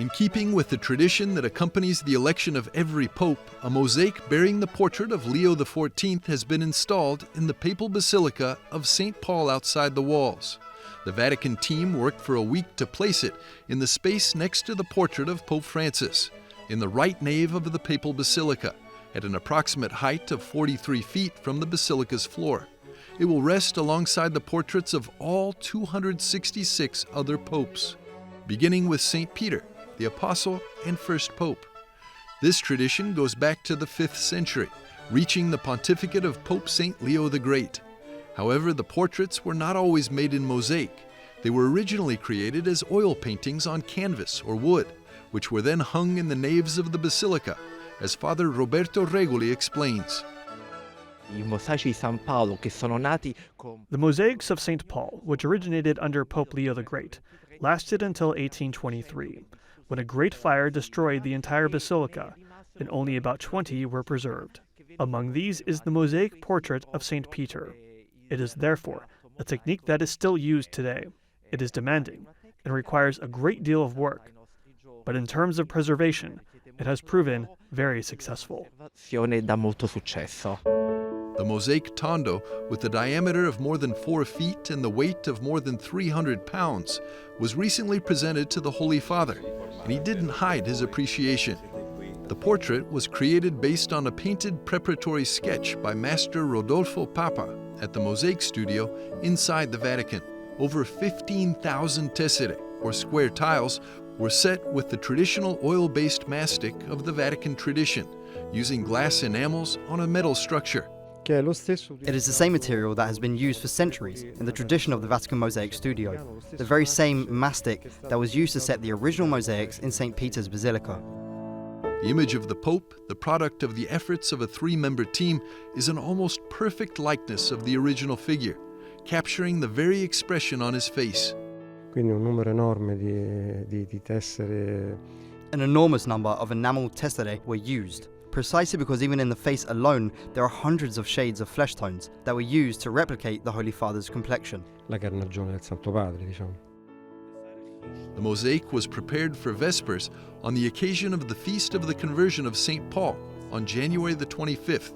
In keeping with the tradition that accompanies the election of every pope, a mosaic bearing the portrait of Leo XIV has been installed in the Papal Basilica of St. Paul outside the walls. The Vatican team worked for a week to place it in the space next to the portrait of Pope Francis, in the right nave of the Papal Basilica, at an approximate height of 43 feet from the basilica's floor. It will rest alongside the portraits of all 266 other popes, beginning with St. Peter, the Apostle and first Pope. This tradition goes back to the 5th century, reaching the pontificate of Pope St. Leo the Great. However, the portraits were not always made in mosaic. They were originally created as oil paintings on canvas or wood, which were then hung in the naves of the basilica, as Father Roberto Regoli explains. The mosaics of St. Paul, which originated under Pope Leo the Great, lasted until 1823, when a great fire destroyed the entire basilica, and only about 20 were preserved. Among these is the mosaic portrait of St. Peter. It is therefore a technique that is still used today. It is demanding and requires a great deal of work, but in terms of preservation, it has proven very successful. The mosaic tondo, with a diameter of more than 4 feet and the weight of more than 300 pounds, was recently presented to the Holy Father, and he didn't hide his appreciation. The portrait was created based on a painted preparatory sketch by Master Rodolfo Papa at the Mosaic Studio inside the Vatican. Over 15,000 tessere, or square tiles, were set with the traditional oil-based mastic of the Vatican tradition, using glass enamels on a metal structure. It is the same material that has been used for centuries in the tradition of the Vatican Mosaic Studio, the very same mastic that was used to set the original mosaics in St. Peter's Basilica. The image of the Pope, the product of the efforts of a 3-member team, is an almost perfect likeness of the original figure, capturing the very expression on his face. An enormous number of enamel tesserae were used, precisely because even in the face alone, there are hundreds of shades of flesh tones that were used to replicate the Holy Father's complexion. The mosaic was prepared for Vespers on the occasion of the Feast of the Conversion of St. Paul on January the 25th.